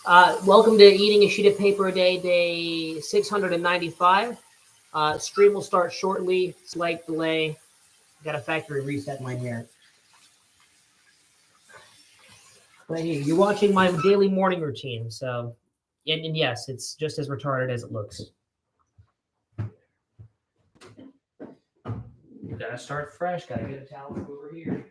Welcome to Eating a Sheet of Paper a Day 695. Stream will start shortly. Slight delay. Got a factory reset in my hair. But hey, you're watching my daily morning routine, so and yes, it's just as retarded as it looks. You gotta start fresh. Gotta get a towel from over here.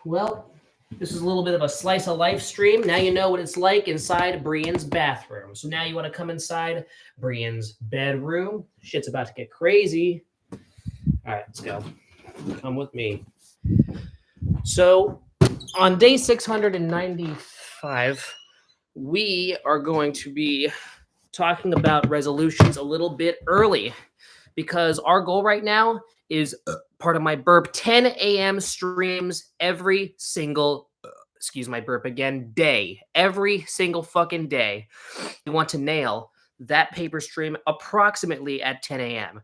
Well, this is a little bit of a slice of life stream. Now you know what it's like inside Brienne's bathroom. So now you want to come inside Brienne's bedroom. Shit's about to get crazy. All right, let's go. Come with me. So on day 695, we are going to be talking about resolutions a little bit early because our goal right now is part of my burp 10 a.m. streams every single excuse my burp again day, every single fucking day. We want to nail that paper stream approximately at 10 a.m.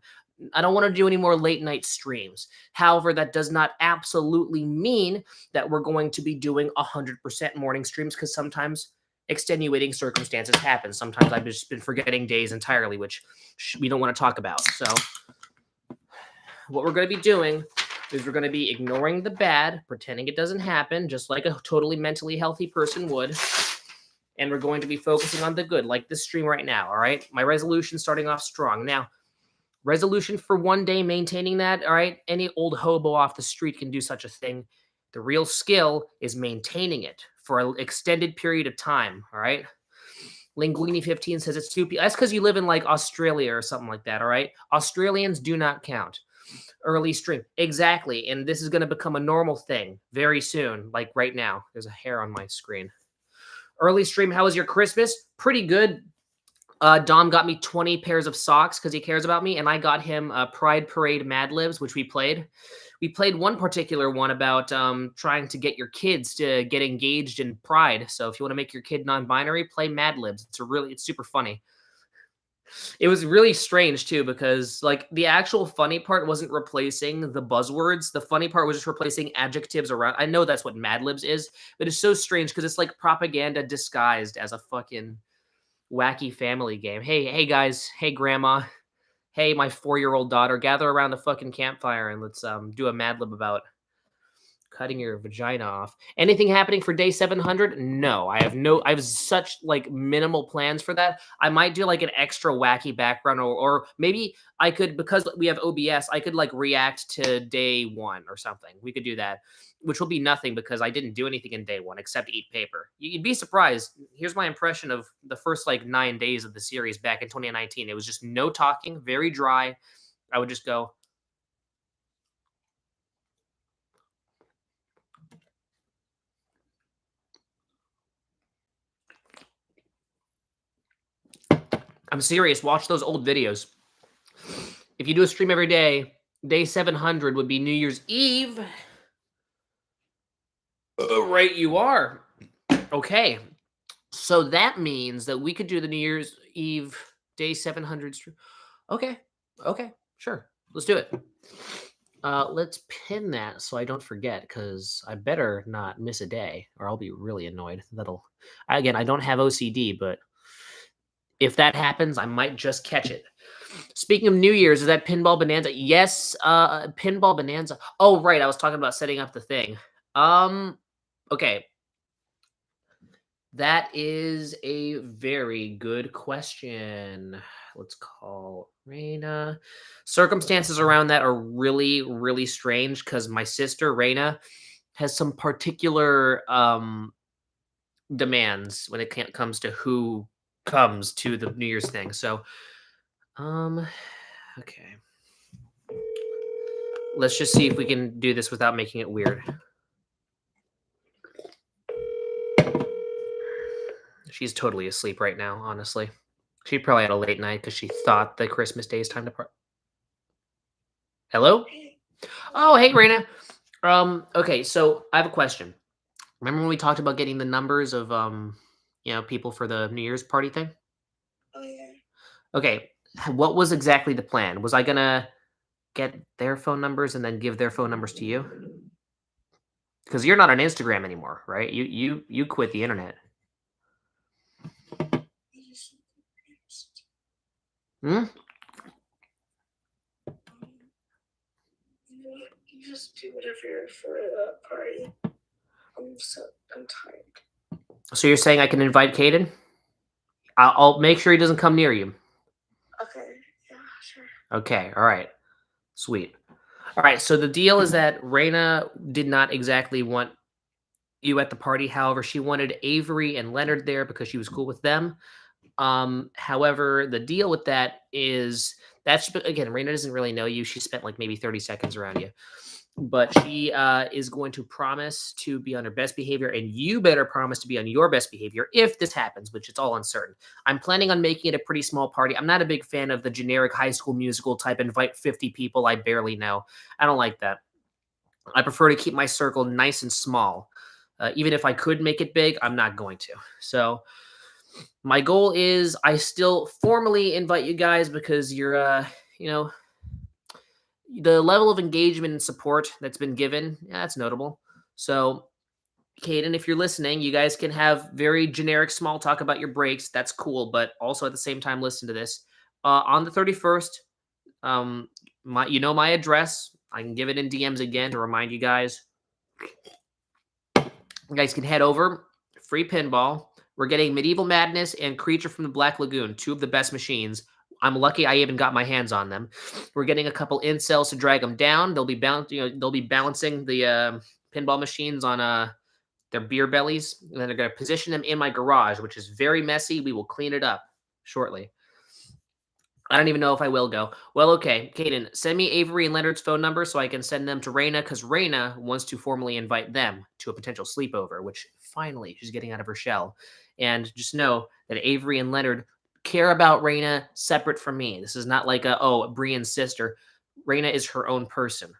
I don't want to do any more late night streams. However, that does not absolutely mean that we're going to be doing 100% morning streams because sometimes extenuating circumstances happen. Sometimes I've just been forgetting days entirely, which we don't want to talk about. So what we're going to be doing is we're going to be ignoring the bad, pretending it doesn't happen, just like a totally mentally healthy person would. And we're going to be focusing on the good, like this stream right now, all right? My resolution starting off strong. Now, resolution for one day, maintaining that, all right? Any old hobo off the street can do such a thing. The real skill is maintaining it for an extended period of time, all right? Linguini15 says it's 2 p.m. That's because you live in like Australia or something like that, all right? Australians do not count. Early stream. Exactly. And this is going to become a normal thing very soon, like right now. There's a hair on my screen. Early stream. How was your Christmas? Pretty good. Dom got me 20 pairs of socks because he cares about me, and I got him Pride Parade Mad Libs, which we played. We played one particular one about trying to get your kids to get engaged in Pride. So if you want to make your kid non-binary, play Mad Libs. It's super funny. It was really strange too because like the actual funny part wasn't replacing the buzzwords. The funny part was just replacing adjectives around. I know that's what Mad Libs is, but it's so strange because it's like propaganda disguised as a fucking wacky family game. Hey guys, hey grandma, hey my 4-year-old daughter, gather around the fucking campfire and let's do a Mad Lib about cutting your vagina off. Anything happening for day 700? No, I have such like minimal plans for that. I might do like an extra wacky background or maybe I could, because we have OBS, I could like react to day 1 or something. We could do that, which will be nothing because I didn't do anything in day 1 except eat paper. You'd be surprised. Here's my impression of the first like 9 days of the series back in 2019. It was just no talking, very dry. I would just go, I'm serious. Watch those old videos. If you do a stream every day, day 700 would be New Year's Eve. Right, you are. Okay. So that means that we could do the New Year's Eve day 700 stream. Okay. Sure. Let's do it. Let's pin that so I don't forget because I better not miss a day or I'll be really annoyed. Again, I don't have OCD, but if that happens, I might just catch it. Speaking of New Year's, is that Pinball Bonanza? Yes, Pinball Bonanza. Oh, right. I was talking about setting up the thing. Okay. That is a very good question. Let's call Raina. Circumstances around that are really, really strange because my sister, Raina, has some particular demands when it comes to who comes to the New Year's thing. So, okay. Let's just see if we can do this without making it weird. She's totally asleep right now, honestly. She probably had a late night because she thought that Christmas Day is time to part. Hello? Oh, hey, Raina. Okay, so I have a question. Remember when we talked about getting the numbers of people for the New Year's party thing? Oh, yeah. Okay, what was exactly the plan? Was I gonna get their phone numbers and then give their phone numbers to you? Because you're not on Instagram anymore, right? You quit the internet. Hmm? You just do whatever for the party. I'm tired. So you're saying I can invite Caden? I'll make sure he doesn't come near you. Okay. Yeah, sure. Okay, all right. Sweet. All right, so the deal is that Raina did not exactly want you at the party. However, she wanted Avery and Leonard there because she was cool with them. However, the deal with that is that's again, Raina doesn't really know you. She spent like maybe 30 seconds around you. But she is going to promise to be on her best behavior, and you better promise to be on your best behavior if this happens, which it's all uncertain. I'm planning on making it a pretty small party. I'm not a big fan of the generic High School Musical type invite 50 people I barely know. I don't like that. I prefer to keep my circle nice and small. Even if I could make it big, I'm not going to. So my goal is I still formally invite you guys because you're, you know, the level of engagement and support that's been given, yeah, that's notable. So, Caden, if you're listening, you guys can have very generic small talk about your breaks. That's cool, but also at the same time, listen to this. On the 31st, my address. I can give it in DMs again to remind you guys. You guys can head over. Free pinball. We're getting Medieval Madness and Creature from the Black Lagoon, two of the best machines. I'm lucky I even got my hands on them. We're getting a couple incels to drag them down. They'll be they'll be balancing the pinball machines on their beer bellies, and then they're going to position them in my garage, which is very messy. We will clean it up shortly. I don't even know if I will go. Well, okay, Caden, send me Avery and Leonard's phone number so I can send them to Raina because Raina wants to formally invite them to a potential sleepover, which finally she's getting out of her shell. And just know that Avery and Leonard care about Raina separate from me. This is not like Brienne's sister. Raina is her own person.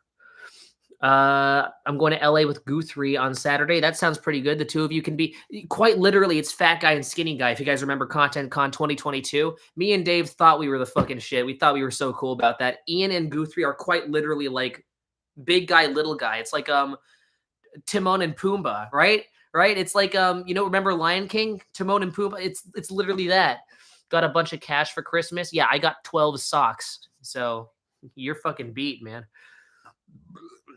I'm going to LA with Guthrie on Saturday. That sounds pretty good. The two of you can be quite literally, it's fat guy and skinny guy. If you guys remember Content Con 2022, me and Dave thought we were the fucking shit. We thought we were so cool about that. Ian and Guthrie are quite literally like big guy, little guy. It's like Timon and Pumbaa, right? Right? It's like remember Lion King? Timon and Pumbaa. It's literally that. Got a bunch of cash for Christmas. Yeah, I got 12 socks. So you're fucking beat, man.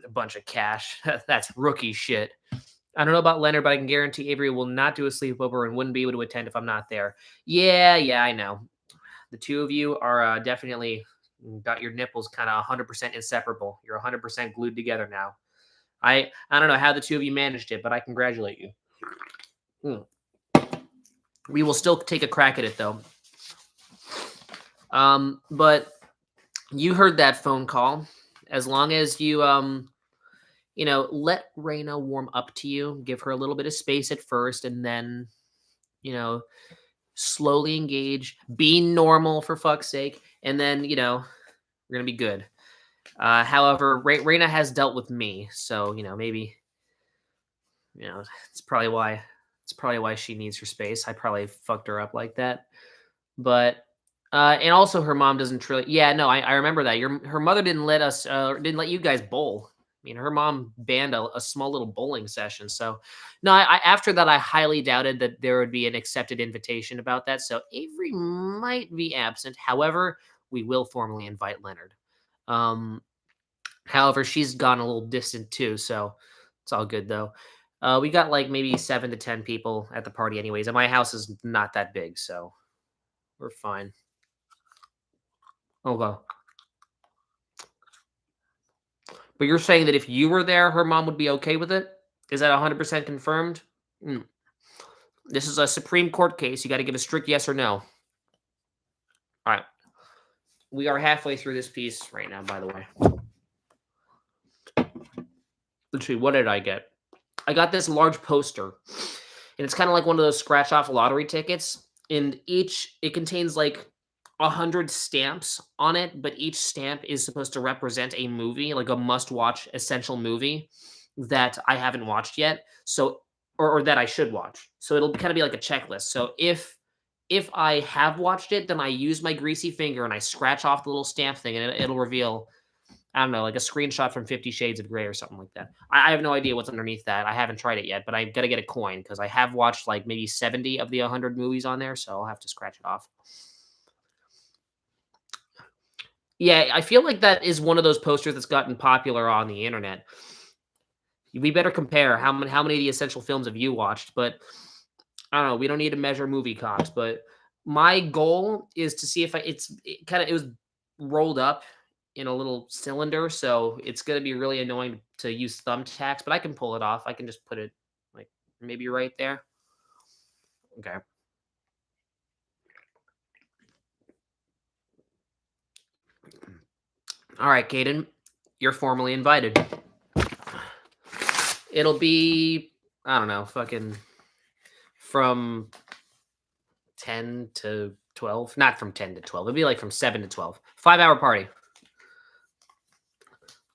A bunch of cash. That's rookie shit. I don't know about Leonard, but I can guarantee Avery will not do a sleepover and wouldn't be able to attend if I'm not there. Yeah, I know. The two of you are definitely got your nipples kind of 100% inseparable. You're 100% glued together now. I don't know how the two of you managed it, but I congratulate you. We will still take a crack at it though. But you heard that phone call. As long as you let Raina warm up to you, give her a little bit of space at first, and then, slowly engage, be normal for fuck's sake, and then, we're gonna be good. However, Raina has dealt with me, so maybe, it's probably why she needs her space. I probably fucked her up like that, but. And also, her mom doesn't truly. Yeah, no, I remember that. Her mother didn't let you guys bowl. I mean, her mom banned a small little bowling session. So, no, after that, I highly doubted that there would be an accepted invitation about that. So, Avery might be absent. However, we will formally invite Leonard. However, she's gone a little distant too. So, it's all good though. We got like maybe 7 to 10 people at the party, anyways. And my house is not that big. So, we're fine. Okay. But you're saying that if you were there, her mom would be okay with it? Is that 100% confirmed? This is a Supreme Court case. You got to give a strict yes or no. All right. We are halfway through this piece right now, by the way. Let's see. What did I get? I got this large poster. And it's kind of like one of those scratch-off lottery tickets. And it contains like 100 stamps on it, but each stamp is supposed to represent a movie, like a must-watch essential movie that I haven't watched yet. So, or that I should watch. So it'll kind of be like a checklist. So if I have watched it, then I use my greasy finger and I scratch off the little stamp thing, and it'll reveal I don't know, like a screenshot from 50 Shades of Grey or something like that. I have no idea what's underneath that. I haven't tried it yet, but I've got to get a coin because I have watched like maybe 70 of the 100 movies on there, so I'll have to scratch it off. Yeah, I feel like that is one of those posters that's gotten popular on the internet. We better compare how many of the essential films have you watched, but I don't know. We don't need to measure movie costs, but my goal is to see if it was rolled up in a little cylinder, so it's gonna be really annoying to use thumbtacks, but I can pull it off. I can just put it like maybe right there. Okay. All right, Caden, you're formally invited. It'll be I don't know, fucking from 10 to 12. Not from 10 to 12. It'd be like from 7 to 12. 5-hour party.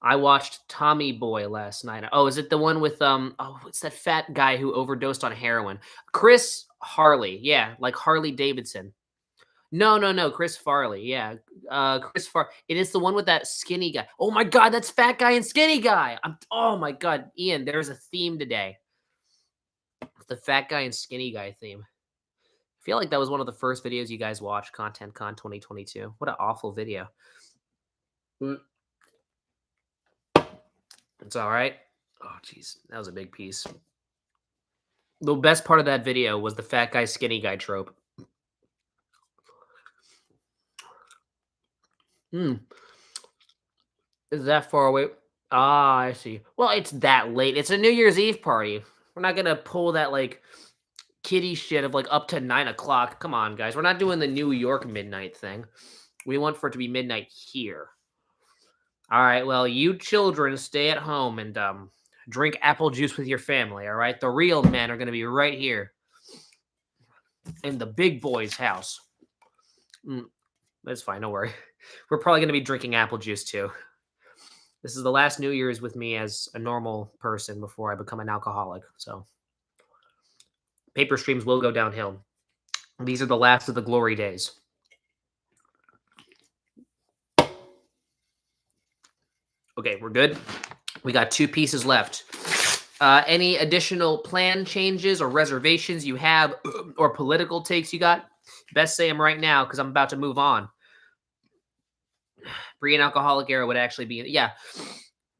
I watched Tommy Boy last night. Oh, is it the one with what's that fat guy who overdosed on heroin? Chris Harley. Yeah, like Harley Davidson. No, no, no, Chris Farley. Yeah. Chris Far It is the one with that skinny guy. Oh my god, that's fat guy and skinny guy. Oh my god, Ian, there's a theme today. The fat guy and skinny guy theme. I feel like that was one of the first videos you guys watched, Content Con 2022. What an awful video. Mm, It's all right. Oh, jeez, that was a big piece. The best part of that video was the fat guy, skinny guy trope. Hmm. Is that far away? Ah, I see. Well, it's that late. It's a New Year's Eve party. We're not gonna pull that like kiddie shit of like up to 9 o'clock. Come on, guys. We're not doing the New York midnight thing. We want for it to be midnight here. All right. Well, you children stay at home and drink apple juice with your family. All right. The real men are gonna be right here in the big boy's house. That's fine. Don't worry. We're probably gonna be drinking apple juice too. This is the last New Year's with me as a normal person before I become an alcoholic. So paper streams will go downhill. These are the last of the glory days. Okay, we're good. We got 2 pieces left. Any additional plan changes or reservations you have or political takes you got? Best say them right now because I'm about to move on. Free and alcoholic era would actually be, yeah.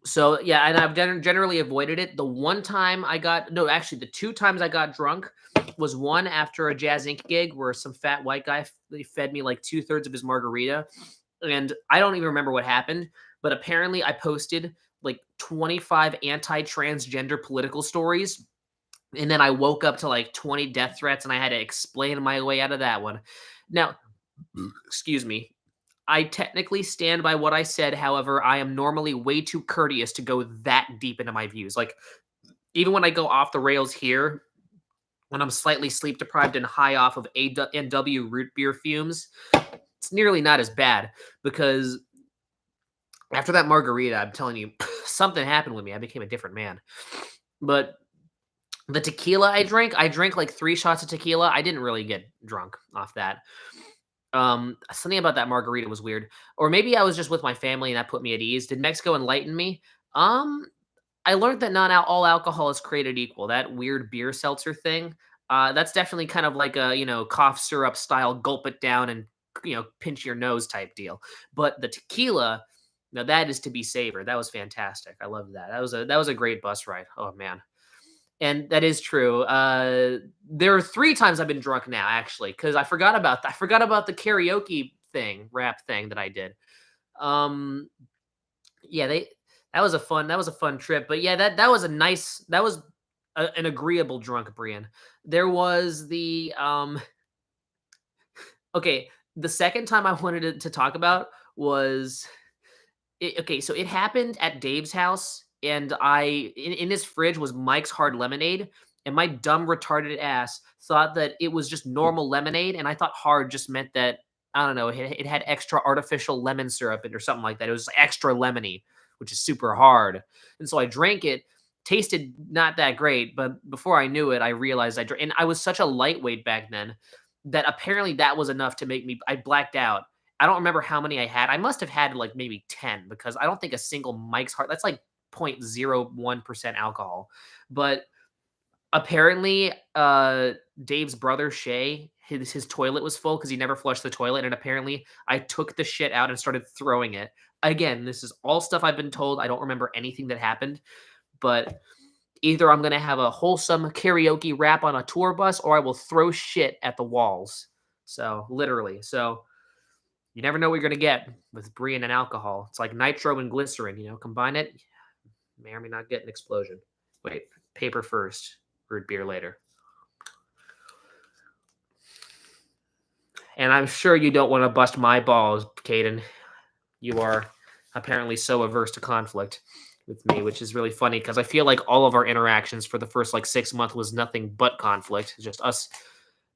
So, yeah, and I've generally avoided it. The one time I got, no, actually, the 2 times I got drunk was one after a Jazz Inc. gig where some fat white guy fed me like 2/3 of his margarita. And I don't even remember what happened, but apparently I posted like 25 anti-transgender political stories. And then I woke up to like 20 death threats and I had to explain my way out of that one. Now, excuse me. I technically stand by what I said. However, I am normally way too courteous to go that deep into my views. Like, even when I go off the rails here, when I'm slightly sleep deprived and high off of A&W root beer fumes, it's nearly not as bad because after that margarita, I'm telling you, something happened with me. I became a different man. But the tequila I drank like 3 shots of tequila. I didn't really get drunk off that. Something about that margarita was weird. Or maybe I was just with my family and that put me at ease. Did Mexico enlighten me? I learned that not all alcohol is created equal. That weird beer seltzer thing. That's definitely kind of like a, cough syrup style, gulp it down and, pinch your nose type deal. But the tequila, now that is to be savored. That was fantastic. I loved that. That was a great bus ride. Oh man. And that is true. There are 3 times I've been drunk now, actually, because I forgot about the karaoke rap thing that I did. Yeah, that was a fun trip. But yeah, that was an agreeable drunk, Brian. There was the okay. The second time I wanted to talk about was okay. So it happened at Dave's house and in his fridge was Mike's Hard Lemonade, and my dumb retarded ass thought that it was just normal lemonade, and I thought hard just meant that I don't know, it had extra artificial lemon syrup in it or something like that. It was extra lemony, which is super hard, and so I drank it. Tasted not that great, but before I knew it, I realized and I was such a lightweight back then that apparently that was enough to make me. I blacked out, I don't remember how many I had. I must have had like maybe 10 because I don't think a single Mike's Hard that's like 0.01% alcohol. But apparently, Dave's brother Shay, his toilet was full because he never flushed the toilet, and apparently I took the shit out and started throwing it. Again, this is all stuff I've been told. I don't remember anything that happened, but either I'm gonna have a wholesome karaoke rap on a tour bus, or I will throw shit at the walls. So literally, so you never know what you're gonna get with brie and alcohol. It's like nitro and glycerin. Combine it, may or may not get an explosion. Wait, paper first, root beer later. And I'm sure you don't want to bust my balls, Caden. You are apparently so averse to conflict with me, which is really funny because I feel like all of our interactions for the first like 6 months was nothing but conflict. Just us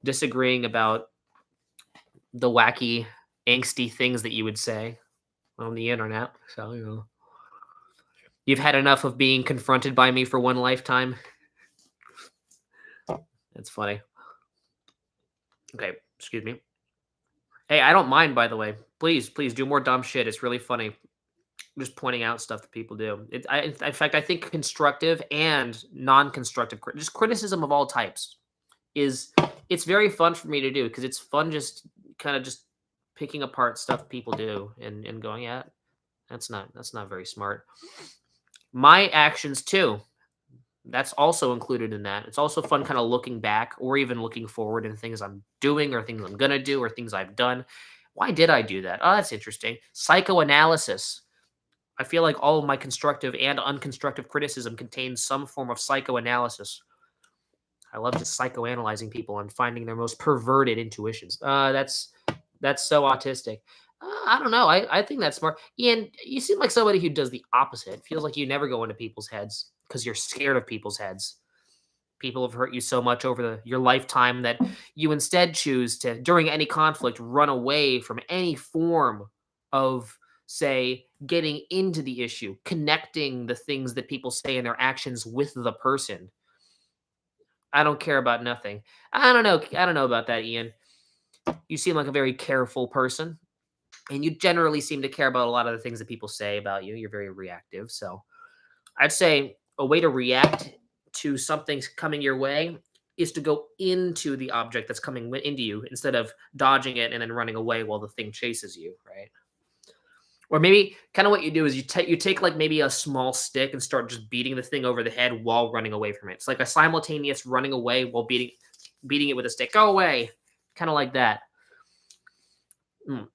disagreeing about the wacky, angsty things that you would say on the internet. So, you've had enough of being confronted by me for one lifetime. That's funny. Okay, excuse me. Hey, I don't mind, by the way. Please do more dumb shit. It's really funny. Just pointing out stuff that people do. In fact, I think constructive and non-constructive, just criticism of all types, it's very fun for me to do because it's fun just kind of just picking apart stuff people do and going, yeah, that's not very smart. My actions too. That's also included in that. It's also fun kind of looking back or even looking forward in things I'm doing or things I'm going to do or things I've done. Why did I do that? Oh, that's interesting. Psychoanalysis. I feel like all of my constructive and unconstructive criticism contains some form of psychoanalysis. I love just psychoanalyzing people and finding their most perverted intuitions. That's so autistic. I don't know. I think that's smart. Ian, you seem like somebody who does the opposite. It feels like you never go into people's heads because you're scared of people's heads. People have hurt you so much over your lifetime that you instead choose to, during any conflict, run away from any form of, say, getting into the issue, connecting the things that people say and their actions with the person. I don't care about nothing. I don't know about that, Ian. You seem like a very careful person, and you generally seem to care about a lot of the things that people say about you. You're very reactive. So I'd say a way to react to something coming your way is to go into the object that's coming into you instead of dodging it and then running away while the thing chases you, right? Or maybe kind of what you do is you take like maybe a small stick and start just beating the thing over the head while running away from it. It's like a simultaneous running away while beating it with a stick. Go away. Kind of like that.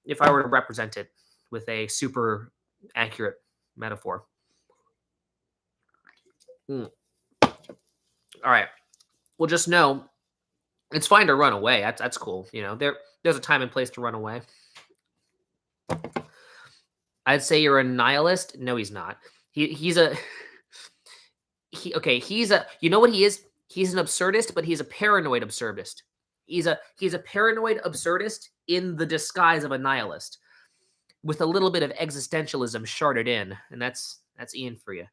If I were to represent it with a super accurate metaphor. All right. Well, just know it's fine to run away. That's cool. There's a time and place to run away. I'd say you're a nihilist. No, he's not. He's a you know what he is? He's an absurdist, but he's a paranoid absurdist. He's a paranoid absurdist in the disguise of a nihilist, with a little bit of existentialism sharded in, and that's Ian for you.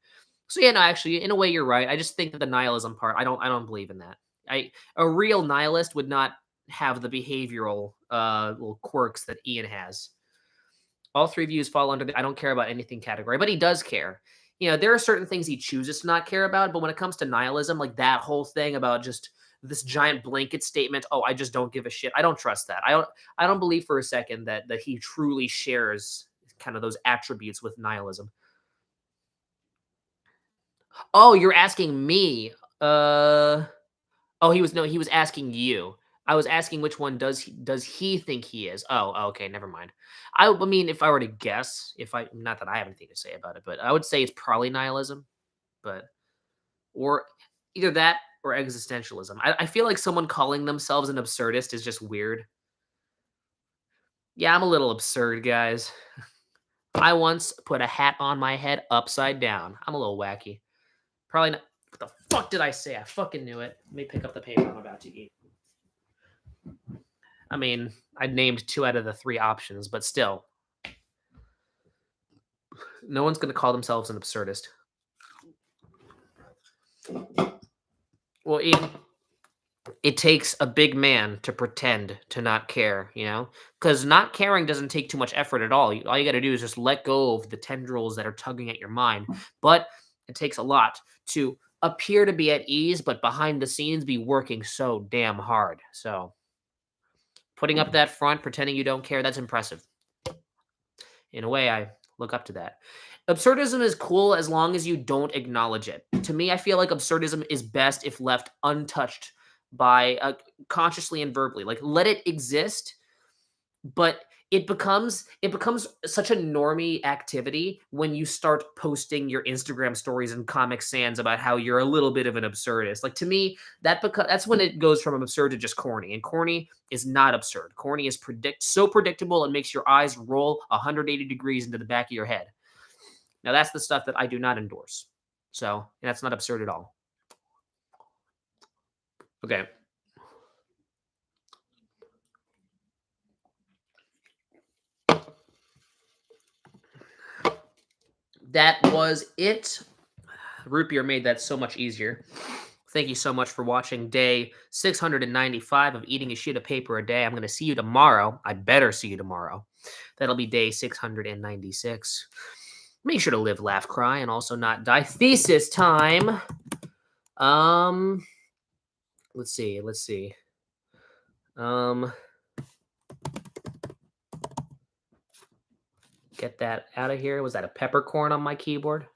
So yeah, no, actually, in a way, you're right. I just think that the nihilism part, I don't believe in that. A real nihilist would not have the behavioral little quirks that Ian has. All three views fall under the I don't care about anything category, but he does care. There are certain things he chooses to not care about, but when it comes to nihilism, like that whole thing about just this giant blanket statement, oh, I just don't give a shit. I don't trust that. I don't believe for a second that he truly shares kind of those attributes with nihilism. Oh, you're asking me. He was asking you. I was asking which one does he think he is? Oh, okay, never mind. I mean, if I were to guess, not that I have anything to say about it, but I would say it's probably nihilism, or either that or existentialism. I feel like someone calling themselves an absurdist is just weird. Yeah, I'm a little absurd, guys. I once put a hat on my head upside down. I'm a little wacky. Probably not. What the fuck did I say? I fucking knew it. Let me pick up the paper I'm about to eat. I mean, I named 2 out of the 3 options, but still. No one's going to call themselves an absurdist. Well, Ian, it takes a big man to pretend to not care, you know? Because not caring doesn't take too much effort at all. All you got to do is just let go of the tendrils that are tugging at your mind. But it takes a lot to appear to be at ease, but behind the scenes be working so damn hard. So putting up that front, pretending you don't care, that's impressive. In a way, I look up to that. Absurdism is cool as long as you don't acknowledge it. To me, I feel like absurdism is best if left untouched by consciously and verbally. Like let it exist, but it becomes such a normie activity when you start posting your Instagram stories and Comic Sans about how you're a little bit of an absurdist. Like to me, that's when it goes from absurd to just corny. And corny is not absurd. Corny is so predictable it makes your eyes roll 180 degrees into the back of your head. Now that's the stuff that I do not endorse. So that's not absurd at all. Okay. That was it. Root beer made that so much easier. Thank you so much for watching day 695 of Eating a Sheet of Paper a Day. I'm going to see you tomorrow. I better see you tomorrow. That'll be day 696. Make sure to live, laugh, cry, and also not die. Thesis time. Let's see. Get that out of here. Was that a peppercorn on my keyboard?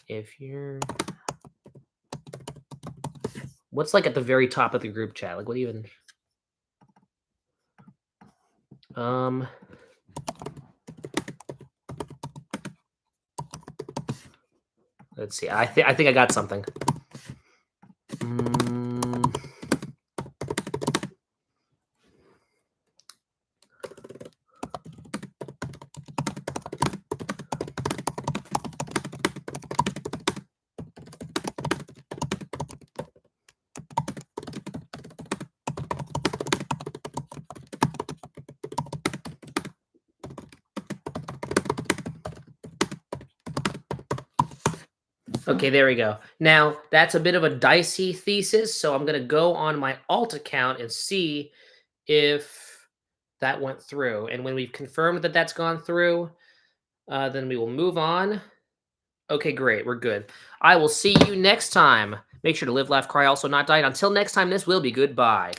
If you're... What's like at the very top of the group chat? Like what even... Let's see. I think I got something. Okay, there we go. Now, that's a bit of a dicey thesis, so I'm going to go on my alt account and see if that went through. And when we've confirmed that that's gone through, then we will move on. Okay, great. We're good. I will see you next time. Make sure to live, laugh, cry, also not die. Until next time, this will be goodbye.